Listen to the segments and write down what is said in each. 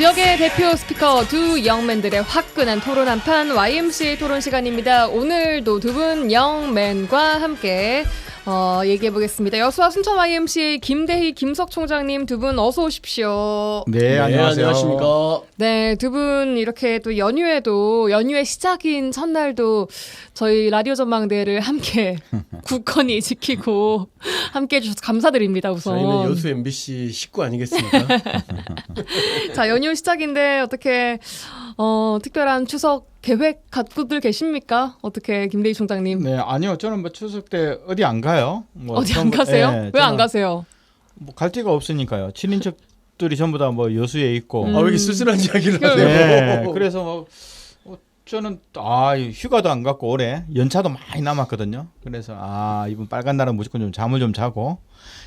지역의 대표 스피커 두 영맨들의 화끈한 토론 한판 YMCA 토론 시간입니다. 오늘도 두 분 영맨과 함께 얘기해보겠습니다. 여수와 순천 YMCA 김대희, 김석 총장님 두 분 어서 오십시오. 네, 안녕하세요. 안녕하십니까. 네, 두 분 이렇게 또 연휴의 시작인 첫날도 저희 라디오 전망대를 함께 굳건히 지키고 함께 해주셔서 감사드립니다. 우선 저희는 여수 MBC 식구 아니겠습니까? 자, 연휴 시작인데 어떻게 특별한 추석 계획 갖고들 계십니까? 어떻게 김대희 총장님? 네, 아니요. 저는 뭐 추석 때 어디 안 가요. 뭐 어디 안 가세요? 네, 왜 안 가세요? 뭐 갈 데가 없으니까요. 친인척들이 전부 다 뭐 여수에 있고. 아, 왜 이렇게 쓸쓸한 이야기를 네, 하세요? 그래서 저는 휴가도 안 갔고 올해 연차도 많이 남았거든요. 그래서 이번 빨간 날은 무조건 좀 잠을 좀 자고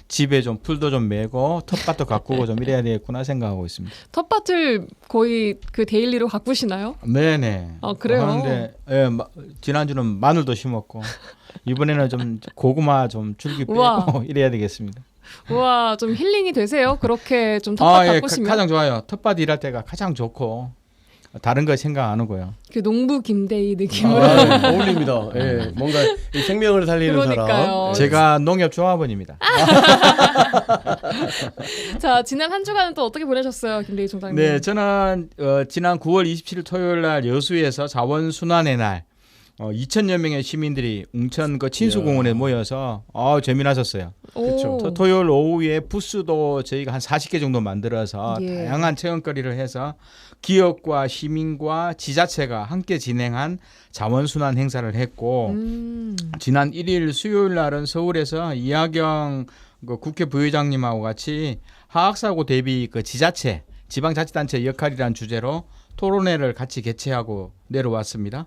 집에 좀 풀도 좀 메고 텃밭도 가꾸고 좀 이래야 되겠구나 생각하고 있습니다. 텃밭을 거의 그 데일리로 가꾸시나요? 네네. 그래요? 하는데 지난주는 마늘도 심었고 이번에는 좀 고구마 좀 줄기 우와. 빼고 이래야 되겠습니다. 우와, 좀 힐링이 되세요? 그렇게 좀 텃밭 가꾸시면? 가장 좋아요. 텃밭 일할 때가 가장 좋고 다른 거 생각 안 하고요. 그 농부 김대희 느낌으로. 네, 어울립니다. 예, 뭔가 이 생명을 살리는 그러니까요. 사람. 제가 농협 조합원입니다. 자, 지난 한 주간은 또 어떻게 보내셨어요, 김대희 총장님? 네, 저는 지난 9월 27일 토요일 날 여수에서 자원순환의 날 2,000여 명의 시민들이 웅천 그 친수공원에 모여서 재미나셨어요. 오. 토요일 오후에 부스도 저희가 한 40개 정도 만들어서 예. 다양한 체험거리를 해서 기업과 시민과 지자체가 함께 진행한 자원순환 행사를 했고 지난 1일 수요일 날은 서울에서 이하경 그 국회 부의장님하고 같이 화학사고 대비 그 지자체 지방자치단체 역할이라는 주제로 토론회를 같이 개최하고 내려왔습니다.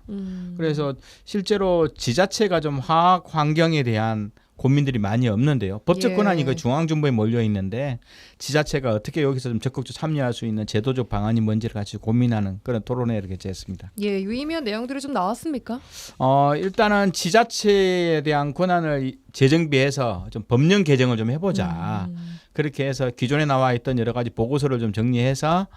그래서 실제로 지자체가 좀 화학 환경에 대한 고민들이 많이 없는데요. 법적 예. 권한이 그 중앙정부에 몰려 있는데 지자체가 어떻게 여기서 좀 적극적으로 참여할 수 있는 제도적 방안이 뭔지를 같이 고민하는 그런 토론회를 개최했습니다. 예, 유의미한 내용들이 좀 나왔습니까? 일단은 지자체에 대한 권한을 재정비해서 좀 법령 개정을 좀 해보자. 그렇게 해서 기존에 나와 있던 여러 가지 보고서를 좀 정리해서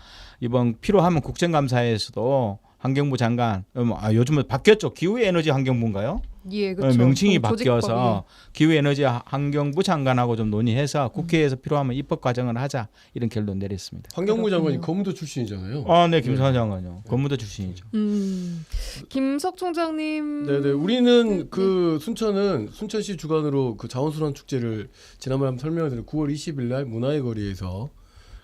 이번 필요하면 국정감사에서도 환경부 장관, 요즘은 바뀌었죠. 기후에너지 환경부인가요? 예, 그렇죠. 명칭이 바뀌어서 기후에너지 환경부 장관하고 좀 논의해서 국회에서 필요하면 입법 과정을 하자 이런 결론 내렸습니다. 환경부 장관이 검도 출신이잖아요. 네, 김성환 장관요. 법무부 출신이죠. 김석 총장님. 네네. 우리는 그 순천시 주관으로 그 자원순환 축제를 지난번에 한번 설명을 드린 9월 20일 날 문화의 거리에서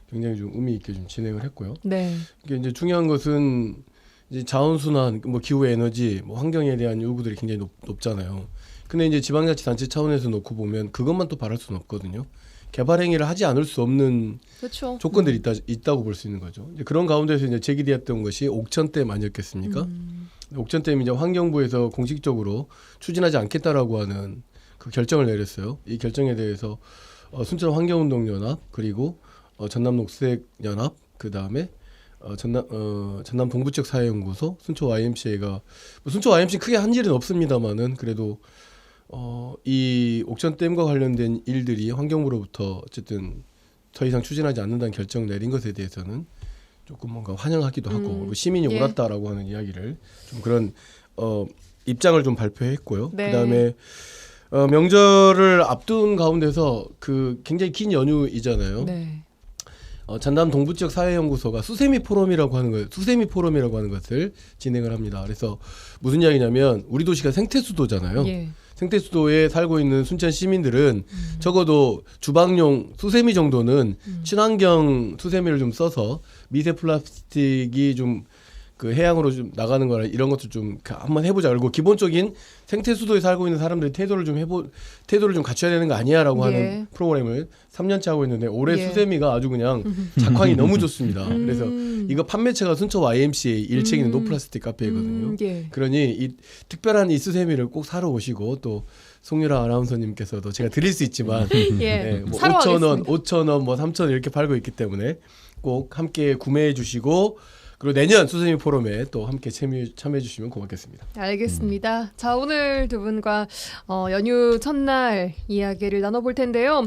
굉장히 좀 의미 있게 좀 진행을 했고요. 네. 이게 이제 중요한 것은 이제 자원순환, 뭐 기후 에너지, 뭐 환경에 대한 요구들이 굉장히 높잖아요. 근데 이제 지방자치단체 차원에서 놓고 보면 그것만 또 바랄 수는 없거든요. 개발 행위를 하지 않을 수 없는 그렇죠. 조건들이 있다고 볼 수 있는 거죠. 이제 그런 가운데서 이제 제기되었던 것이 옥천댐 아니었겠습니까? 옥천댐이 이제 환경부에서 공식적으로 추진하지 않겠다라고 하는 그 결정을 내렸어요. 이 결정에 대해서 순천 환경운동연합 그리고 전남 녹색연합 그 다음에 전남 동부지역 사회연구소, 순천 YMCA가 순천 YMCA 크게 한 일은 없습니다만은 그래도 이 옥천댐과 관련된 일들이 환경부로부터 어쨌든 더 이상 추진하지 않는다는 결정 내린 것에 대해서는 조금 뭔가 환영하기도 하고 그리고 시민이 예. 옳았다라고 하는 이야기를 좀 그런 입장을 좀 발표했고요. 네. 그다음에 명절을 앞둔 가운데서 그 굉장히 긴 연휴이잖아요. 네. 전남 동부지역 사회연구소가 수세미 포럼이라고 하는 것을 진행을 합니다. 그래서 무슨 이야기냐면 우리 도시가 생태수도잖아요. 예. 생태수도에 살고 있는 순천 시민들은 적어도 주방용 수세미 정도는 친환경 수세미를 좀 써서 미세 플라스틱이 좀 그 해양으로 좀 나가는 거나 이런 것도 좀 한번 해보자. 그리고 기본적인 생태수도에 살고 있는 사람들이 태도를 좀 갖춰야 되는 거 아니야라고 예. 하는 프로그램을 3년째 하고 있는데 올해 예. 수세미가 아주 그냥 작황이 너무 좋습니다. 그래서 이거 판매처가 순천 YMCA 1층에 있는 노플라스틱 카페거든요. 예. 그러니 이 특별한 이 수세미를 꼭 사러 오시고 또 송유라 아나운서님께서도 제가 드릴 수 있지만 예. 뭐 사러 5,000원, 가겠습니다. 5,000원, 뭐 3,000원 이렇게 팔고 있기 때문에 꼭 함께 구매해 주시고 그리고 내년 수세미 포럼에 또 함께 참여해 주시면 고맙겠습니다. 알겠습니다. 자, 오늘 두 분과 연휴 첫날 이야기를 나눠볼 텐데요.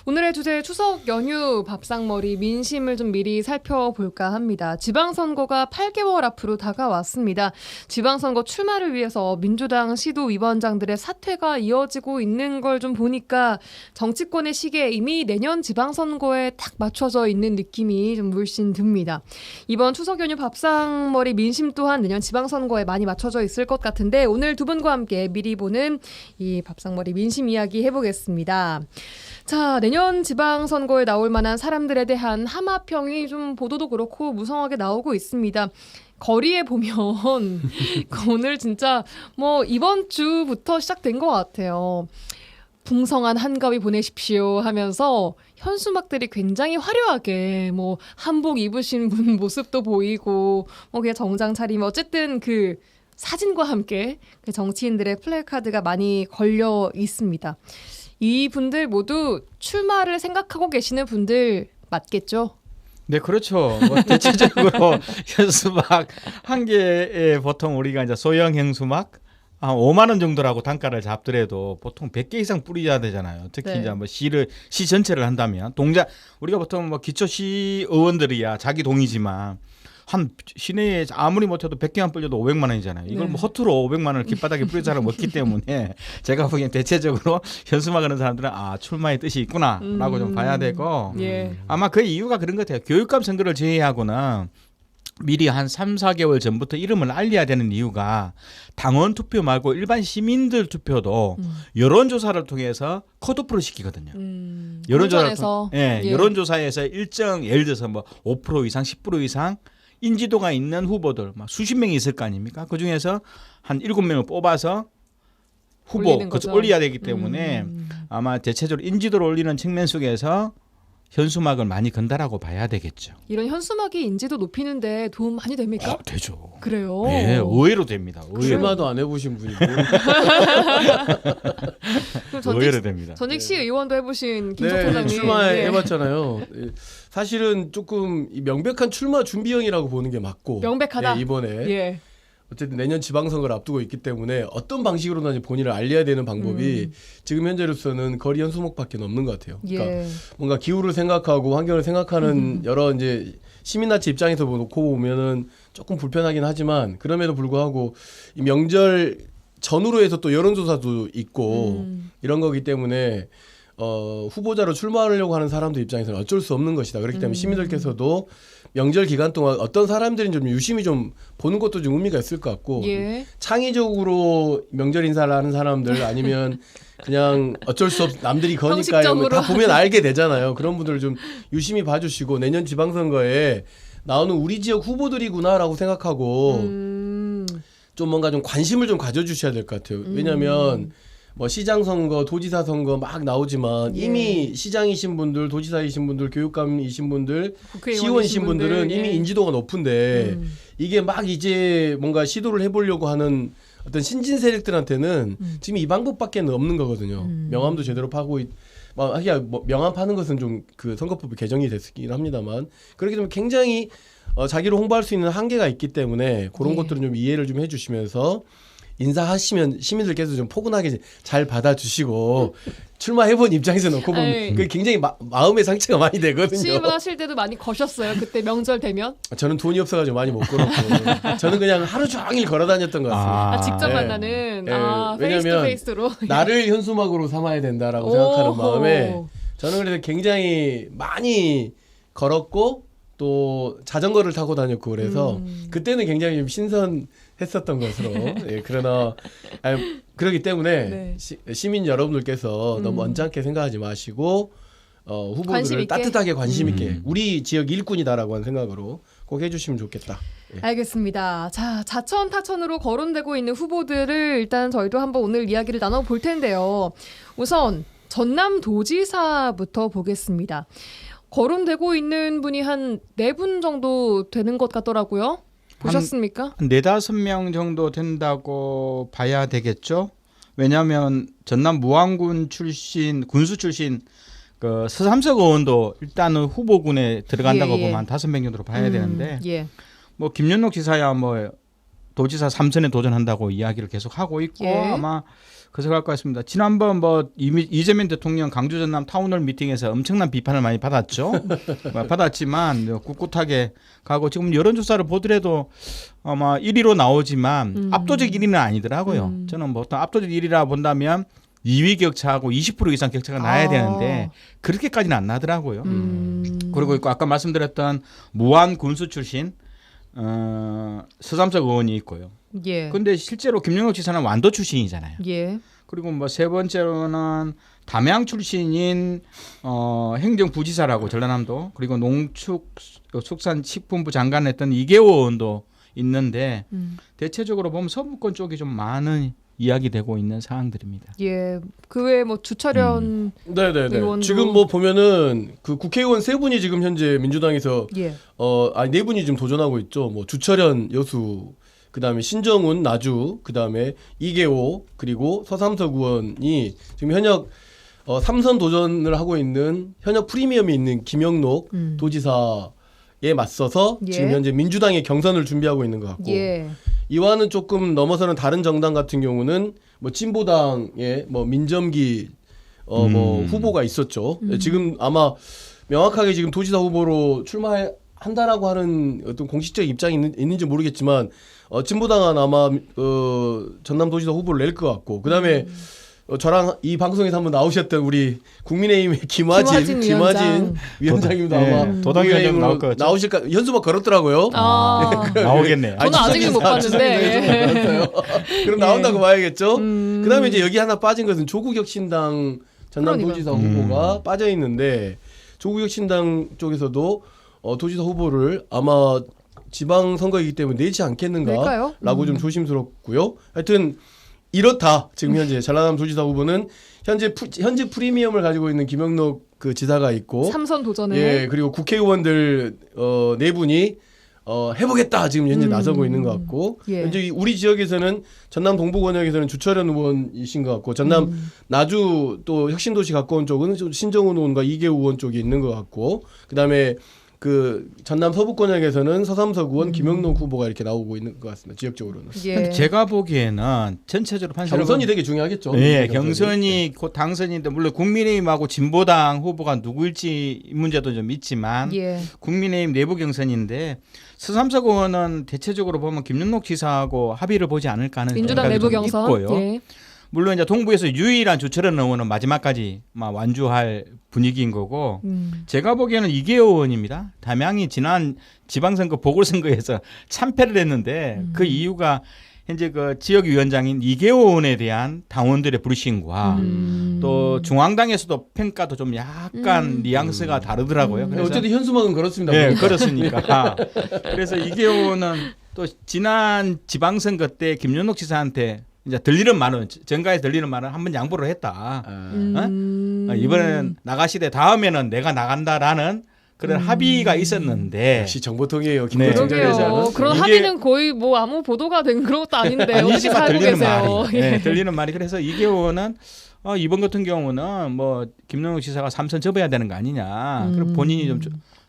오늘의 주제 추석 연휴 밥상머리 민심을 좀 미리 살펴볼까 합니다. 지방선거가 8개월 앞으로 다가왔습니다. 지방선거 출마를 위해서 민주당 시도위원장들의 사퇴가 이어지고 있는 걸 좀 보니까 정치권의 시계에 이미 내년 지방선거에 딱 맞춰져 있는 느낌이 좀 물씬 듭니다. 이번 추석 연휴 밥상머리 민심 또한 내년 지방선거에 많이 맞춰져 있을 것 같은데 오늘 두 분과 함께 미리 보는 이 밥상머리 민심 이야기 해보겠습니다. 자, 내년 지방선거에 나올 만한 사람들에 대한 하마평이 좀 보도도 그렇고 무성하게 나오고 있습니다. 거리에 보면 오늘 진짜 뭐 이번 주부터 시작된 것 같아요. 풍성한 한가위 보내십시오 하면서 현수막들이 굉장히 화려하게 뭐 한복 입으신 분 모습도 보이고 뭐 그냥 정장 차림 어쨌든 그 사진과 함께 그 정치인들의 플래카드가 많이 걸려 있습니다. 이분들 모두 출마를 생각하고 계시는 분들 맞겠죠? 네, 그렇죠. 뭐 대체적으로 현수막 한 개에 보통 우리가 이제 소형 현수막 한 5만 원 정도라고 단가를 잡더라도 보통 100개 이상 뿌려야 되잖아요. 특히 네. 이제 뭐 시 전체를 한다면 우리가 보통 뭐 기초시 의원들이야 자기 동의지만 한 시내에 아무리 못해도 100개만 뿌려도 500만 원이잖아요. 이걸 네. 뭐 허투루 500만 원을 길바닥에 뿌릴 사람 없기 때문에 제가 보기엔 대체적으로 현수막 하는 사람들은 출마의 뜻이 있구나라고 좀 봐야 되고 예. 아마 그 이유가 그런 것 같아요. 교육감 선거를 제외하고는 미리 한 3, 4개월 전부터 이름을 알려야 되는 이유가 당원 투표 말고 일반 시민들 투표도 여론조사를 통해서 컷오프를 시키거든요. 공전에서. 예, 예. 여론조사에서 일정 예를 들어서 뭐 5% 이상, 10% 이상 인지도가 있는 후보들 막 수십 명이 있을 거 아닙니까? 그 중에서 한 7명을 뽑아서 후보 올리는 거죠. 올려야 되기 때문에 아마 대체적으로 인지도를 올리는 측면 속에서 현수막을 많이 건다라고 봐야 되겠죠. 이런 현수막이 인지도 높이는데 도움 많이 됩니까? 되죠. 그래요? 네, 의외로 됩니다. 의외로, 출마도 안 해보신 분이 그럼 의외로 됩니다. 전익시 의원도 해보신 김석 네, 회장님. 출마해봤잖아요. 사실은 조금 이 명백한 출마 준비형이라고 보는 게 맞고 명백하다. 예, 이번에 예. 어쨌든 내년 지방선거를 앞두고 있기 때문에 어떤 방식으로든지 본인을 알려야 되는 방법이 지금 현재로서는 거리 현수막밖에 없는 것 같아요. 그러니까 예. 뭔가 기후를 생각하고 환경을 생각하는 여러 이제 시민단체 입장에서 놓고 보면은 조금 불편하긴 하지만 그럼에도 불구하고 이 명절 전후로 해서 또 여론조사도 있고 이런 거기 때문에 후보자로 출마하려고 하는 사람들 입장에서는 어쩔 수 없는 것이다. 그렇기 때문에 시민들께서도 명절 기간 동안 어떤 사람들인 좀 유심히 좀 보는 것도 좀 의미가 있을 것 같고 예. 창의적으로 명절 인사를 하는 사람들 아니면 그냥 어쩔 수 없 남들이 거니까 형식적으로 다 보면 알게 되잖아요. 그런 분들을 좀 유심히 봐주시고 내년 지방선거에 나오는 우리 지역 후보들이구나라고 생각하고 좀 뭔가 좀 관심을 좀 가져주셔야 될 것 같아요. 왜냐하면 뭐 시장 선거, 도지사 선거 막 나오지만 예. 이미 시장이신 분들, 도지사이신 분들, 교육감이신 분들, 국회의원이신 시의원이신 분들은 분들, 이미 예. 인지도가 높은데 이게 막 이제 뭔가 시도를 해보려고 하는 어떤 신진 세력들한테는 지금 이 방법밖에 없는 거거든요. 명함도 제대로 파고 뭐 명함 파는 것은 좀 그 선거법이 개정이 됐긴 합니다만 그렇게 되면 굉장히 자기를 홍보할 수 있는 한계가 있기 때문에 그런 예. 것들은 좀 이해를 좀 해주시면서 인사하시면 시민들께서 좀 포근하게 잘 받아주시고 출마해본 입장에서 놓고 보면 그게 굉장히 마음의 상처가 많이 되거든요. 시임을 하실 때도 많이 거셨어요. 그때 명절 되면? 저는 돈이 없어가지고 많이 못 걸었고 저는 그냥 하루 종일 걸어다녔던 것 같습니다. 직접 네. 만나는 네. 페이스 투 왜냐면 페이스로 나를 현수막으로 삼아야 된다라고 생각하는 마음에 저는 그래서 굉장히 많이 걸었고 또 자전거를 타고 다녔고 그래서 그때는 굉장히 좀 신선했었던 것으로 예, 그러나 그렇기 때문에 네. 시민 여러분들께서 너무 언짢게 생각하지 마시고 후보들을 따뜻하게 관심 있게 우리 지역 일꾼이다라고 하는 생각으로 꼭 해주시면 좋겠다. 예. 알겠습니다. 자, 자천 타천으로 거론되고 있는 후보들을 일단 저희도 한번 오늘 이야기를 나눠볼 텐데요. 우선 전남도지사부터 보겠습니다. 거론되고 있는 분이 한 4분 정도 되는 것 같더라고요. 보셨습니까? 한 4-5명 정도 된다고 봐야 되겠죠. 왜냐하면 전남 무안군 출신, 군수 출신 그 서삼석 의원도 일단은 후보군에 들어간다고 보면 한 5명 정도로 봐야 되는데 뭐 김연록 지사야 뭐 도지사 3선에 도전한다고 이야기를 계속 하고 있고 아마 그 생각할 것 같습니다. 지난번 뭐 이재명 대통령 강주 전남 타운홀 미팅에서 엄청난 비판을 많이 받았죠. 받았지만 꿋꿋하게 가고 지금 여론조사를 보더라도 아마 1위로 나오지만 압도적 1위는 아니더라고요. 저는 보통 압도적 1위라 본다면 2위 격차하고 20% 이상 격차가 나야 되는데 그렇게까지는 안 나더라고요. 그리고 아까 말씀드렸던 무한 군수 출신 서삼석 의원이 있고요. 예. 근데 실제로 김영옥 지사는 완도 출신이잖아요. 예. 그리고 뭐 세 번째로는 담양 출신인 행정부지사라고 전라남도 그리고 농축축산식품부 장관 했던 이계호 의원도 있는데 대체적으로 보면 서부권 쪽이 좀 많은 이야기되고 있는 상황들입니다. 예. 그 외에 뭐 주철현 네네네. 의원도 지금 뭐 보면은 그 국회의원 3분이 지금 현재 민주당에서 예. 아니 4분이 지금 도전하고 있죠. 뭐 주철현 여수, 그다음에 신정훈 나주, 그다음에 이계호 그리고 서삼석 의원이 지금 현역 3선 도전을 하고 있는 현역 프리미엄이 있는 김영록 도지사에 맞서서 예. 지금 현재 민주당의 경선을 준비하고 있는 것 같고 예. 이와는 조금 넘어서는 다른 정당 같은 경우는 뭐 진보당의 뭐 민점기 뭐 후보가 있었죠. 지금 아마 명확하게 지금 도지사 후보로 출마한다라고 하는 어떤 공식적 입장이 있는지 모르겠지만 진보당은 아마 전남도지사 후보를 낼 것 같고 그다음에 저랑 이 방송에서 한번 나오셨던 우리 국민의힘의 김화진 위원장님도 아마 도당 위원장 나올 것 같죠. 나오실까 현수막 걸었더라고요. 나오겠네요. 저는 아직은 못 봤는데. 그럼 나온다고 봐야겠죠. 그다음에 이제 여기 하나 빠진 것은 조국혁신당 전남도지사 후보가 빠져 있는데 조국혁신당 쪽에서도 도지사 후보를 아마 지방 선거이기 때문에 내지 않겠는가라고 좀 조심스럽고요. 하여튼 이렇다. 지금 현재 전라남 도지사 후보는 현재 프리미엄을 가지고 있는 김영록 그 지사가 있고 3선 도전에 예 그리고 국회의원들 4분이 해보겠다 지금 현재 나서고 있는 것 같고 예. 현재 우리 지역에서는 전남 동부 권역에서는 주철현 의원이신 것 같고 전남 나주 또 혁신도시 가까운 쪽은 신정훈 의원과 이계우 의원 쪽이 있는 것 같고 그다음에 그 전남 서부 권역에서는 서삼석 의원, 김영록 후보가 이렇게 나오고 있는 것 같습니다. 지역적으로는. 예. 제가 보기에는 전체적으로 경선이 되게 중요하겠죠. 네, 경선이 곧 당선인데 물론 국민의힘하고 진보당 후보가 누구일지 문제도 좀 있지만 예. 국민의힘 내부 경선인데 서삼석 의원은 대체적으로 보면 김영록 지사하고 합의를 보지 않을까 하는 민주당 생각이 내부 좀 경선. 있고요. 예. 물론 이제 동부에서 유일한 주철현 의원은 마지막까지 완주할 분위기인 거고 제가 보기에는 이계호 의원입니다. 담양이 지난 지방선거 보궐선거에서 참패를 했는데 그 이유가 현재 그 지역위원장인 이계호 의원에 대한 당원들의 불신과 또 중앙당에서도 평가도 좀 약간 뉘앙스가 다르더라고요. 그래서 어쨌든 현수막은 그렇습니다. 네, 그렇으니까. 그래서 이계호 의원은 또 지난 지방선거 때 김윤옥 지사한테 이제 들리는 말은 정가에 들리는 말은 한번 양보를 했다. 이번에는 나가시되 다음에는 내가 나간다라는 그런 합의가 있었는데 역시 정보통이에요. 네. 그러게요. 그런 합의는 거의 뭐 아무 보도가 된 그런 것도 아닌데 어떻게 살고 들리는 계세요? 말이. 네, 들리는 말이. 그래서 이계호는 이번 같은 경우는 뭐 김영욱 지사가 3선 접어야 되는 거 아니냐. 그리고 본인이 좀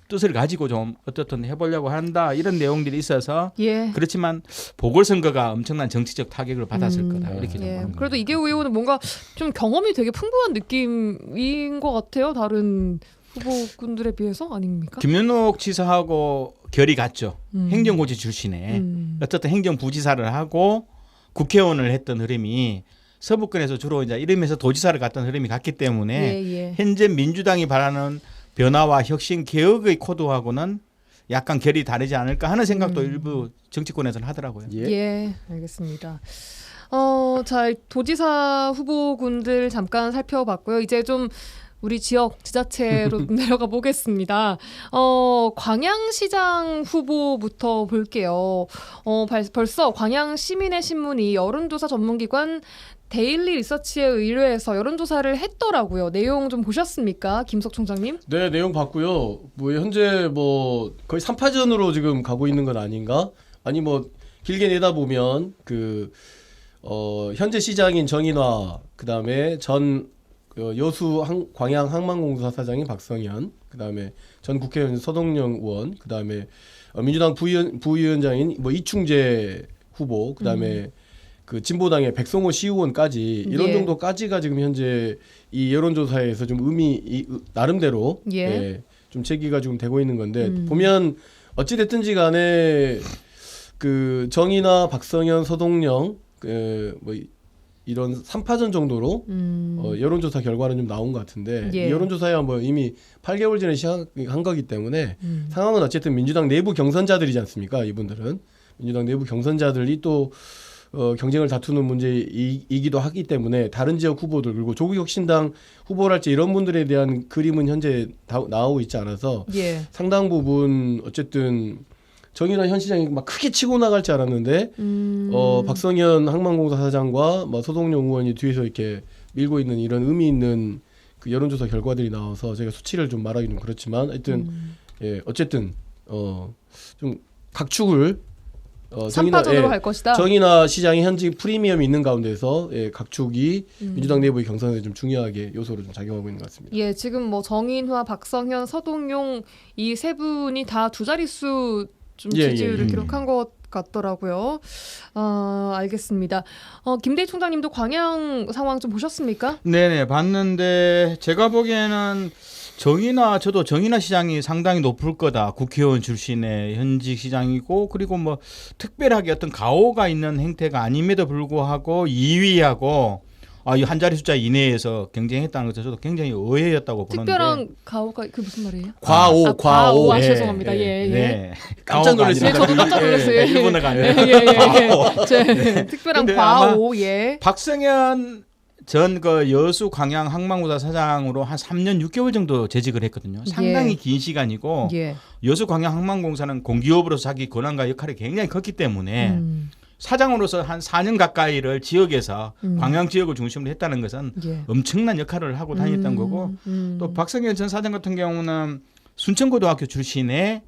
뜻을 가지고 좀 어떻든 해보려고 한다 이런 내용들이 있어서 예. 그렇지만 보궐선거가 엄청난 정치적 타격을 받았을 거다 이렇게 좀 예. 보는 그래도 이계호 의원은 뭔가 좀 경험이 되게 풍부한 느낌인 것 같아요. 다른 후보군들에 비해서 아닙니까? 김윤옥 지사하고 결이 같죠. 행정고시 출신에 어쨌든 행정부지사를 하고 국회의원을 했던 흐름이 서부권에서 주로 이제 이러면서 도지사를 갔던 흐름이 같기 때문에 예. 현재 민주당이 바라는 변화와 혁신 개혁의 코드하고는 약간 결이 다르지 않을까 하는 생각도 일부 정치권에서는 하더라고요. 예, 알겠습니다. 자, 도지사 후보군들 잠깐 살펴봤고요. 이제 좀 우리 지역 지자체로 내려가 보겠습니다. 광양시장 후보부터 볼게요. 벌써 광양 시민의 신문이 여론조사 전문기관 데일리 리서치에 의뢰해서 여론조사를 했더라고요. 내용 좀 보셨습니까, 김석 총장님? 네, 내용 봤고요. 뭐 현재 뭐 거의 3파전으로 지금 가고 있는 건 아닌가? 아니 뭐 길게 내다 보면 그 현재 시장인 정인화, 그다음에 전 여수 광양 항만공사 사장인 박성현, 그다음에 전 국회의원 서동영 의원, 그다음에 민주당 부위원장인 뭐 이충재 후보, 그다음에 그 진보당의 백성호 시의원까지 이런 예. 정도까지가 지금 현재 이 여론조사에서 좀 나름대로 예. 좀 제기가 지금 되고 있는 건데 보면 어찌 됐든지 간에 그 정의나 박성현, 서동영 뭐 이런 3파전 정도로 여론조사 결과는 좀 나온 것 같은데 예. 이 여론조사야 뭐 이미 8개월 전에 시작한 거기 때문에 상황은 어쨌든 민주당 내부 경선자들이지 않습니까? 이분들은 민주당 내부 경선자들이 또 경쟁을 다투는 문제이기도 하기 때문에 다른 지역 후보들 그리고 조국혁신당 후보랄지 이런 분들에 대한 그림은 현재 나오고 있지 않아서 예. 상당 부분 어쨌든 정의나 현 시장이 막 크게 치고 나갈 줄 알았는데 박성현 항만공사 사장과 뭐 소동영 의원이 뒤에서 이렇게 밀고 있는 이런 의미 있는 그 여론조사 결과들이 나와서 제가 수치를 좀 말하기는 그렇지만 하여튼 예 어쨌든 좀 각축을 3파전으로 갈 것이다. 정의나 시장이 현재 프리미엄이 있는 가운데서 예, 각축이 민주당 내부의 경선에 좀 중요하게 요소로 좀 작용하고 있는 것 같습니다. 예, 지금 뭐 정인화, 박성현, 서동용 이 세 분이 다 두 자릿수 좀 예, 지지율을 예. 기록한 것 같더라고요. 알겠습니다. 김대희 총장님도 광양 상황 좀 보셨습니까? 네네 봤는데 제가 보기에는 저도 정의나 시장이 상당히 높을 거다. 국회의원 출신의 현직 시장이고 그리고 뭐 특별하게 어떤 가오가 있는 행태가 아님에도 불구하고 2위하고 이 한 자리 숫자 이내에서 경쟁했다는 것은 저도 굉장히 의외였다고 보는데. 특별한 가오가 그 무슨 말이에요? 과오. 아, 죄송합니다. 예. 네. 깜짝 네, 놀랐어요. 저도 깜짝 놀랐어요. 예. 일본어가 아니라. 예. 특별한 근데 과오. 예. 박성현 전 그 여수 광양 항만공사 사장으로 한 3년 6개월 정도 재직을 했거든요. 상당히 예. 긴 시간이고 예. 여수 광양 항만공사는 공기업으로서 자기 권한과 역할이 굉장히 컸기 때문에 사장으로서 한 4년 가까이를 지역에서 광양 지역을 중심으로 했다는 것은 예. 엄청난 역할을 하고 다녔던 거고 또 박성현 전 사장 같은 경우는 순천고등학교 출신의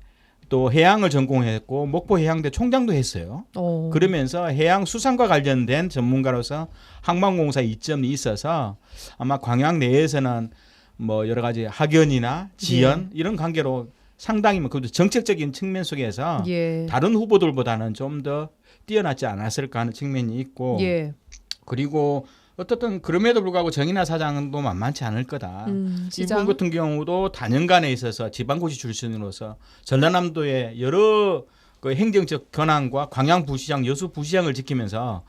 또 해양을 전공했고 목포 해양대 총장도 했어요. 그러면서 해양 수산과 관련된 전문가로서 항만공사 이점이 있어서 아마 광양 내에서는 뭐 여러 가지 학연이나 지연 이런 관계로 상당히 그것도 정책적인 측면 속에서 예. 다른 후보들보다는 좀 더 뛰어났지 않았을까 하는 측면이 있고 예. 그리고 어떻든 그럼에도 불구하고 정인하 사장도 만만치 않을 거다. 이분 같은 경우도 다년간에 있어서 지방고시 출신으로서 전라남도의 여러 그 행정적 권한과 광양부시장, 여수부시장을 지키면서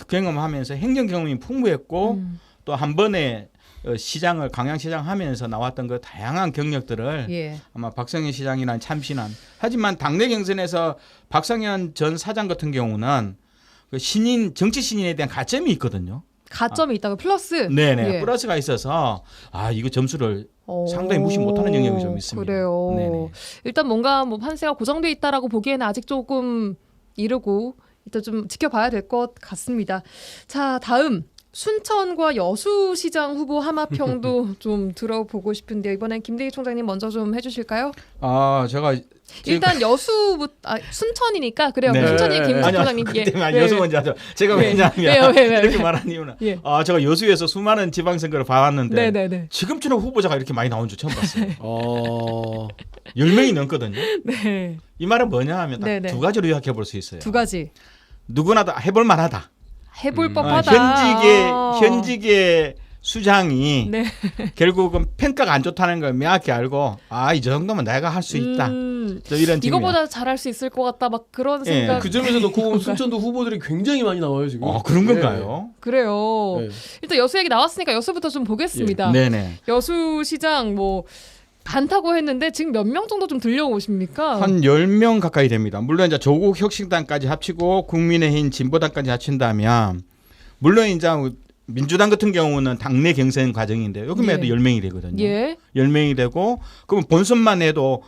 경험하면서 행정 경험이 풍부했고 또 한 번에 시장을 광양시장 하면서 나왔던 그 다양한 경력들을 예. 아마 박성현 시장이란 참신한 하지만 당내 경선에서 박성현 전 사장 같은 경우는 그 정치 신인에 대한 가점이 있거든요. 가점이 있다고 플러스. 네네 예. 플러스가 있어서 이거 점수를 상당히 무시 못하는 영역이 좀 있습니다. 그래요. 네네. 일단 뭔가 뭐 판세가 고정돼 있다라고 보기에는 아직 조금 이르고 일단 좀 지켜봐야 될 것 같습니다. 자, 다음 순천과 여수시장 후보 하마평도 좀 들어보고 싶은데 이번엔 김대희 총장님 먼저 좀 해주실까요? 제가 일단 순천이니까 그래요. 네. 순천이 김 총장님. 그때만 여수 먼저 하죠. 제가 왜냐하면 왜요? 이렇게 말한 이유는 예. 제가 여수에서 수많은 지방선거를 봐왔는데 네네네. 지금처럼 후보자가 이렇게 많이 나온 줄 처음 봤어요. 10명이 넘거든요. 네. 이 말은 뭐냐 하면 딱 네네. 두 가지로 요약해 볼 수 있어요. 두 가지. 누구나 다 해볼 만하다. 해볼 법하다. 현직의 수장이 네. 결국은 평가가 안 좋다는 걸 명확히 알고 이 정도면 내가 할 수 있다. 또 이런 이거보다 잘할 수 있을 것 같다 막 그런 예. 생각. 그 점에서 놓고 보면 순천도 후보들이 굉장히 많이 나와요 지금. 그런 건가요? 그래요. 네. 일단 여수 얘기 나왔으니까 여수부터 좀 보겠습니다. 네네. 여수시장 뭐 많다고 했는데 지금 몇 명 정도 좀 들려오십니까? 한 10명 가까이 됩니다. 물론 이제 조국혁신당까지 합치고 국민의힘 진보당까지 합친다면 물론 이제 민주당 같은 경우는 당내 경선 과정인데 여기만 해도 10명이 되거든요. 예. 10명이 되고 그러면 본선만 해도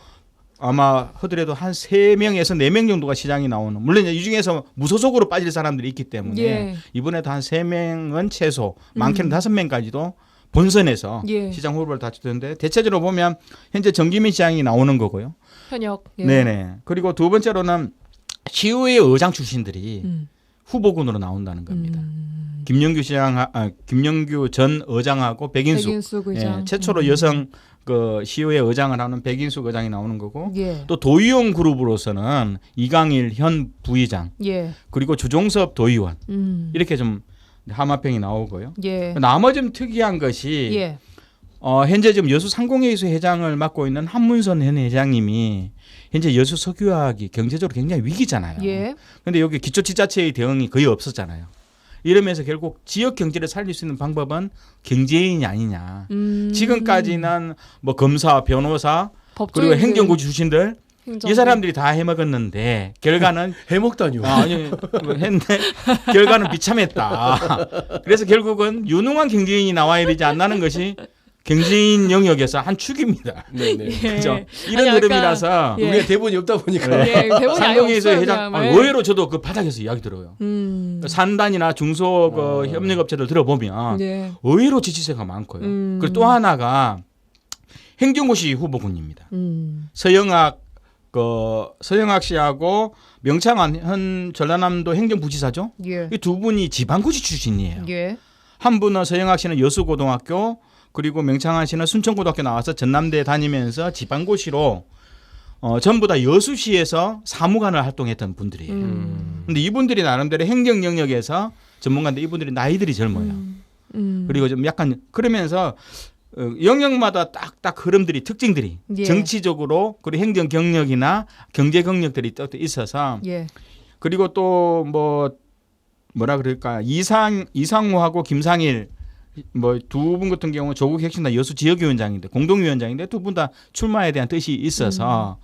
아마 하더라도 한 3명에서 4명 정도가 시장이 나오는 물론 이제 이 중에서 무소속으로 빠질 사람들이 있기 때문에 예. 이번에도 한 3명은 최소 많게는 5명까지도 본선에서 예. 시장 후보를 다투던데 대체적으로 보면 현재 정기민 시장이 나오는 거고요. 현역. 예. 네네. 그리고 두 번째로는 시의회 의장 출신들이 후보군으로 나온다는 겁니다. 김영규 전 의장하고 백인숙 의장. 예, 최초로 여성 그 시의회 의장을 하는 백인숙 의장이 나오는 거고 예. 또 도의원 그룹으로서는 이강일 현 부의장 예. 그리고 주종섭 도의원 이렇게 좀 하마평이 나오고요. 예. 나머지 좀 특이한 것이 예. 현재 지금 여수 상공회의소 회장을 맡고 있는 한문선 현 회장님이 현재 여수 석유화학이 경제적으로 굉장히 위기잖아요. 예. 그런데 여기 기초지자체의 대응이 거의 없었잖아요. 이러면서 결국 지역 경제를 살릴 수 있는 방법은 경제인이 아니냐. 지금까지는 뭐 검사, 변호사 그리고 행정부 출신들 이 사람들이 다 해먹었는데 결과는 해먹다니요. 아니 했는데 결과는 비참했다. 그래서 결국은 유능한 경제인이 나와야 되지 않나는 것이 경제인 영역에서 한 축입니다. 네네. 예. 그렇죠. 이런 아니, 흐름이라서 예. 우리가 대본이 없다 보니까. 예, 대본이 아예 상공회의소 없어요, 회장 그냥. 의외로 저도 그 바닥에서 이야기 들어요. 산단이나 중소 그 협력업체들 들어보면 예. 의외로 지치세가 많고요. 그리고 또 하나가 행정고시 후보군입니다. 서영학 씨하고 명창환 현 전라남도 행정부지사죠. 예. 이 두 분이 지방고시 출신이에요. 예. 한 분은 서영학 씨는 여수고등학교 그리고 명창환 씨는 순천고등학교 나와서 전남대 다니면서 지방고시로 전부 다 여수시에서 사무관을 활동했던 분들이에요. 근데 이분들이 나름대로 행정 영역에서 전문가인데 이분들이 나이들이 젊어요. 그리고 좀 약간 그러면서 영역마다 딱딱 흐름들이 특징들이 예. 정치적으로 그리고 행정 경력이나 경제 경력들이 또 있어서 예. 그리고 또 뭐라 그럴까 이상우하고 김상일 뭐 두 분 같은 경우는 조국 혁신당 여수 지역위원장인데 공동위원장인데 두 분 다 출마에 대한 뜻이 있어서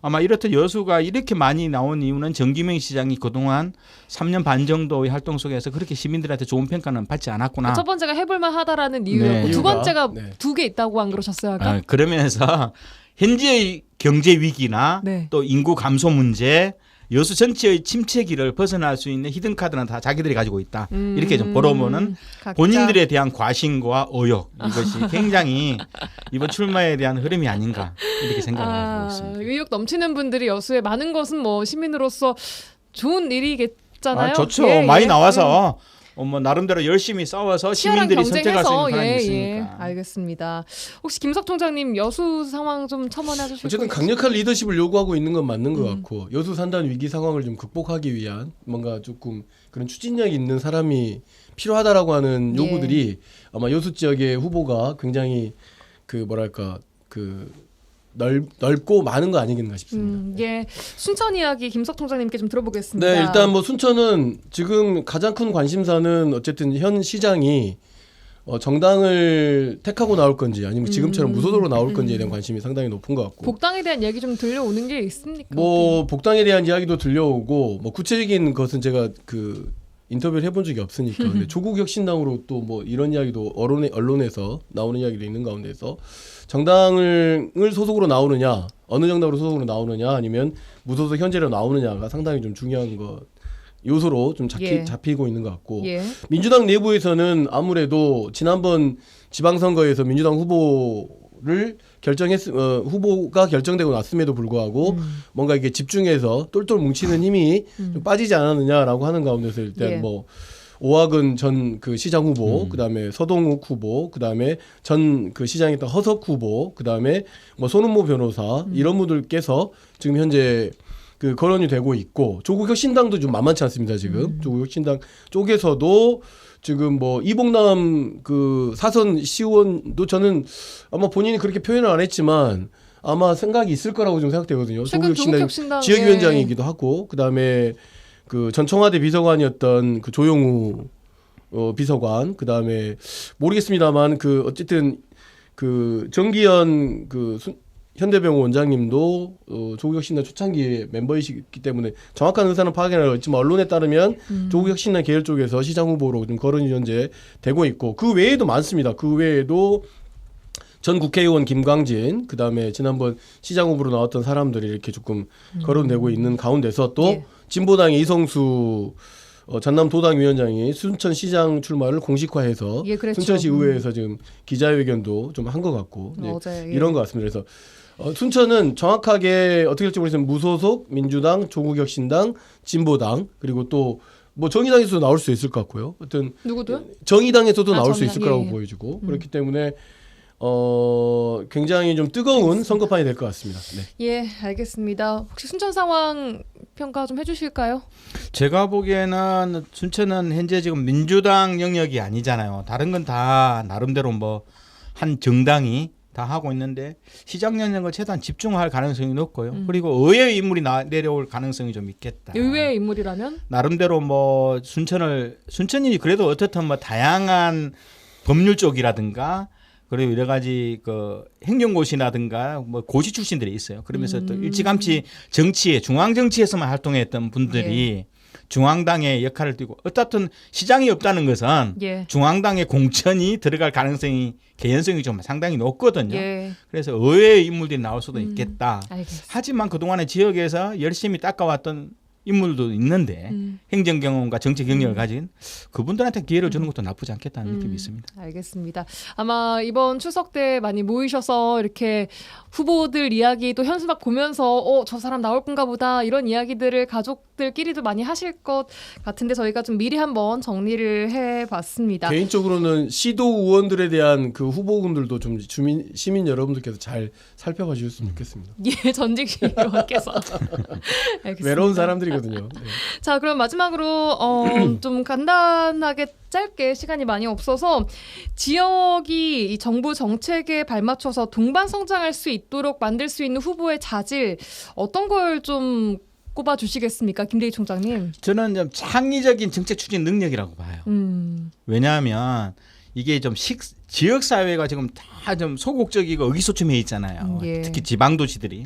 아마 이렇듯 여수가 이렇게 많이 나온 이유는 정기명 시장이 그동안 3년 반 정도의 활동 속에서 그렇게 시민들한테 좋은 평가는 받지 않았구나. 첫 번째가 해볼만 하다라는 이유였고 네. 두 번째가 네. 두 개 있다고 안 그러셨어요 아까? 그러면서 현재의 경제 위기나 네. 또 인구 감소 문제 여수 전체의 침체기를 벗어날 수 있는 히든카드는 다 자기들이 가지고 있다. 이렇게 좀 보러보는 각자. 본인들에 대한 과신과 의욕 이것이 굉장히 이번 출마에 대한 흐름이 아닌가 이렇게 생각을 하고 있습니다. 의욕 넘치는 분들이 여수에 많은 것은 뭐 시민으로서 좋은 일이겠잖아요. 좋죠. 예, 많이 예. 나와서 뭐 나름대로 열심히 싸워서 치열한 시민들이 선택할 수 있는 경쟁해서 사람이 예, 있으니까. 알겠습니다. 혹시 김석 총장님 여수 상황 좀 첨언해 주실 어쨌든 거예요? 강력한 리더십을 요구하고 있는 건 맞는 것 같고 여수 산단 위기 상황을 좀 극복하기 위한 뭔가 조금 그런 추진력 있는 사람이 필요하다라고 하는 예. 요구들이 아마 여수 지역의 후보가 굉장히 넓고 많은 거 아니겠는가 싶습니다. 예, 순천 이야기 김석 총장님께 좀 들어보겠습니다. 네, 일단 뭐 순천은 지금 가장 큰 관심사는 어쨌든 현 시장이 정당을 택하고 나올 건지 아니면 지금처럼 무소속으로 나올 건지에 대한 관심이 상당히 높은 것 같고. 복당에 대한 얘기 좀 들려오는 게 있습니까? 뭐 복당에 대한 이야기도 들려오고 뭐 구체적인 것은 제가 그 인터뷰를 해본 적이 없으니까 근데 조국 혁신당으로 또 뭐 이런 이야기도 언론에서 나오는 이야기도 있는 가운데서 정당을 소속으로 나오느냐 어느 정당으로 소속으로 나오느냐 아니면 무소속 현재로 나오느냐가 상당히 좀 중요한 것 요소로 좀 잡히고 있는 것 같고 예. 민주당 내부에서는 아무래도 지난번 지방선거에서 민주당 후보를 후보가 결정되고 났음에도 불구하고 뭔가 이게 집중해서 똘똘 뭉치는 힘이 좀 빠지지 않았느냐라고 하는 가운데서 일단 예. 뭐 오학은 전 그 시장 후보, 그다음에 서동욱 후보, 그다음에 전 그 시장이었던 허석 후보, 그다음에 뭐 손은모 변호사 이런 분들께서 지금 현재 그 거론이 되고 있고 조국 혁신당도 좀 만만치 않습니다 지금 조국 혁신당 쪽에서도 지금 뭐 이봉남 그 사선 시의원도 저는 아마 본인이 그렇게 표현을 안 했지만 아마 생각이 있을 거라고 좀 생각되거든요. 조국 혁신당 지역위원장이기도 하고 그다음에 그 전 청와대 비서관이었던 그 조용우 비서관 그다음에 모르겠습니다만 그 어쨌든 그 정기현 그 현대병원 원장님도 조국혁신당 초창기에 멤버이시기 때문에 정확한 의사는 파악은 어렵지만 언론에 따르면 조국혁신당 계열 쪽에서 시장 후보로 좀 거론이 현재 되고 있고 그 외에도 많습니다. 그 외에도 전 국회의원 김광진 그다음에 지난번 시장 후보로 나왔던 사람들이 이렇게 조금 거론되고 있는 가운데서 또 예. 진보당의 이성수 전남도당위원장이 순천시장 출마를 공식화해서 예, 그랬죠. 순천시 의회에서 지금 기자회견도 좀 한 것 같고 예. 이런 것 같습니다. 그래서 순천은 정확하게 어떻게 될지 모르겠지만 무소속 민주당, 조국혁신당, 진보당 그리고 또 뭐 정의당에서도 나올 수 있을 것 같고요. 어떤 누구도요? 정의당에서도 나올 수 정의당. 있을 거라고 예. 보여지고 그렇기 때문에 굉장히 좀 뜨거운 선거판이 될 것 같습니다. 네. 예, 알겠습니다. 혹시 순천 상황 평가 좀 해주실까요? 제가 보기에는 순천은 현재 지금 민주당 영역이 아니잖아요. 다른 건 다 나름대로 뭐 한 정당이 다 하고 있는데 시장 영역을 최대한 집중할 가능성이 높고요. 그리고 의회 인물이 내려올 가능성이 좀 있겠다. 의외의 인물이라면? 나름대로 뭐 순천이 그래도 어떻든 뭐 다양한 법률 쪽이라든가 그리고 여러 가지 그 행정고시라든가 뭐 고시 출신들이 있어요. 그러면서 또 일찌감치 정치에 중앙 정치에서만 활동했던 분들이 중앙당의 역할을 띠고 어떻든 시장이 없다는 것은 예. 중앙당의 공천이 들어갈 가능성이 개연성이 좀 상당히 높거든요. 예. 그래서 의외의 인물들이 나올 수도 있겠다. 알겠습니다. 하지만 그동안에 지역에서 열심히 닦아왔던 인물도 있는데 행정 경험과 정치 경력을 가진 그분들한테 기회를 주는 것도 나쁘지 않겠다는 느낌이 있습니다. 알겠습니다. 아마 이번 추석 때 많이 모이셔서 이렇게 후보들 이야기 또 현수막 보면서 저 사람 나올 건가 보다 이런 이야기들을 가족들끼리도 많이 하실 것 같은데 저희가 좀 미리 한번 정리를 해봤습니다. 개인적으로는 시도 의원들에 대한 그 후보군들도 좀 시민 여러분들께서 잘 살펴봐 주셨으면 좋겠습니다. 예, 전직 의원께서 알겠습니다. 외로운 사람들이거든요. 네. 자, 그럼 마지막으로 좀 간단하게 짧게 시간이 많이 없어서 지역이 이 정부 정책에 발맞춰서 동반 성장할 수 있도록 만들 수 있는 후보의 자질 어떤 걸 좀 꼽아 주시겠습니까, 김대희 총장님? 저는 좀 창의적인 정책 추진 능력이라고 봐요. 왜냐하면 이게 좀 지역 사회가 지금 다 좀 소극적이고 의기소침해 있잖아요. 예. 특히 지방 도시들이.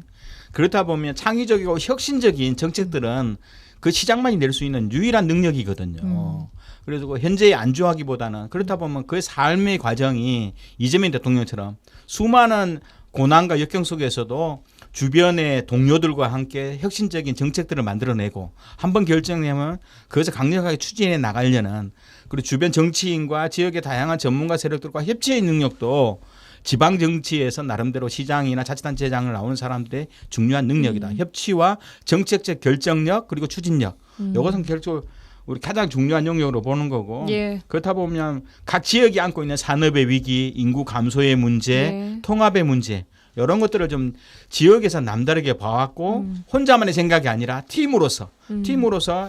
그렇다 보면 창의적이고 혁신적인 정책들은 그 시장만이 낼 수 있는 유일한 능력이거든요. 그래서 그 현재에 안주하기보다는 그렇다 보면 그 삶의 과정이 이재명 대통령처럼 수많은 고난과 역경 속에서도 주변의 동료들과 함께 혁신적인 정책들을 만들어내고 한번 결정하면 그것을 강력하게 추진해 나가려는 그리고 주변 정치인과 지역의 다양한 전문가 세력들과 협치의 능력도 지방 정치에서 나름대로 시장이나 자치단체장을 나오는 사람들의 중요한 능력이다. 협치와 정책적 결정력 그리고 추진력. 이것은 결국 우리 가장 중요한 영역으로 보는 거고 예. 그렇다 보면 각 지역이 안고 있는 산업의 위기, 인구 감소의 문제, 예. 통합의 문제 이런 것들을 좀 지역에서 남다르게 봐왔고 혼자만의 생각이 아니라 팀으로서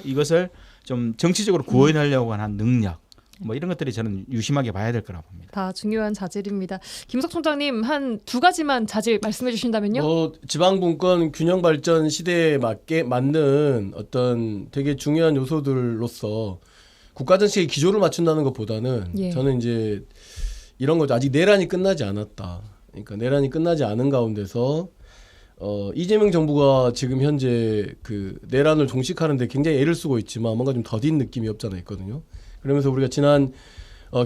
이것을 좀 정치적으로 구현하려고 하는 능력 뭐 이런 것들이 저는 유심하게 봐야 될 거라고 봅니다. 다 중요한 자질입니다. 김석 총장님 한 두 가지만 자질 말씀해 주신다면요? 지방분권 균형 발전 시대에 맞는 어떤 되게 중요한 요소들로서 국가 정책의 기조를 맞춘다는 것보다는 예. 저는 이제 이런 거죠. 아직 내란이 끝나지 않았다. 그러니까 내란이 끝나지 않은 가운데서 이재명 정부가 지금 현재 그 내란을 종식하는데 굉장히 애를 쓰고 있지만 뭔가 좀 더딘 느낌이 없잖아 있거든요. 그러면서 우리가 지난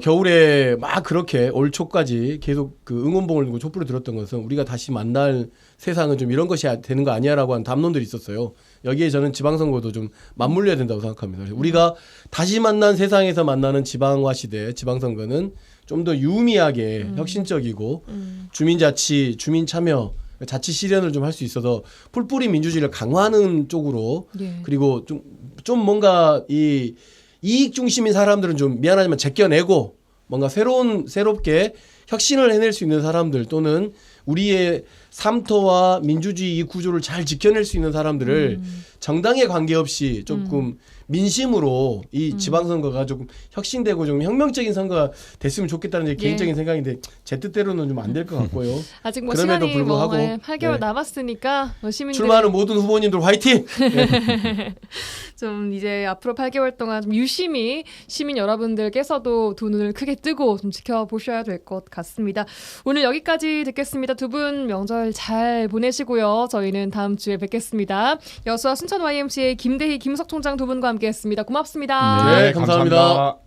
겨울에 막 그렇게 올 초까지 계속 그 응원봉을 들고 촛불을 들었던 것은 우리가 다시 만날 세상은 좀 이런 것이 되는 거 아니야라고 하는 담론들이 있었어요. 여기에 저는 지방선거도 좀 맞물려야 된다고 생각합니다. 그래서 우리가 다시 만난 세상에서 만나는 지방화 시대, 지방선거는 좀 더 유미하게 혁신적이고 주민자치, 주민참여, 자치 실현을 좀 할 수 있어서 풀뿌리 민주주의를 강화하는 쪽으로 예. 그리고 좀 뭔가 이 이익 중심인 사람들은 좀 미안하지만 제껴내고 뭔가 새롭게 혁신을 해낼 수 있는 사람들 또는 우리의 삼토와 민주주의 이 구조를 잘 지켜낼 수 있는 사람들을 정당에 관계없이 조금 민심으로 이 지방선거가 조금 혁신되고 좀 혁명적인 선거가 됐으면 좋겠다는 제 개인적인 생각인데 제 뜻대로는 좀 안 될 것 같고요. 아직 뭐 그럼에도 시간이 불구하고 8개월 네. 남았으니까 시민들 출마하는 모든 후보님들 화이팅! 네. 좀 이제 앞으로 8개월 동안 좀 유심히 시민 여러분들께서도 두 눈을 크게 뜨고 좀 지켜보셔야 될 것 같습니다. 오늘 여기까지 듣겠습니다. 두 분 명절 잘 보내시고요. 저희는 다음 주에 뵙겠습니다. 여수와 순천 YMCA 김대희, 김석 총장 두 분과 함께했습니다. 고맙습니다. 네, 감사합니다.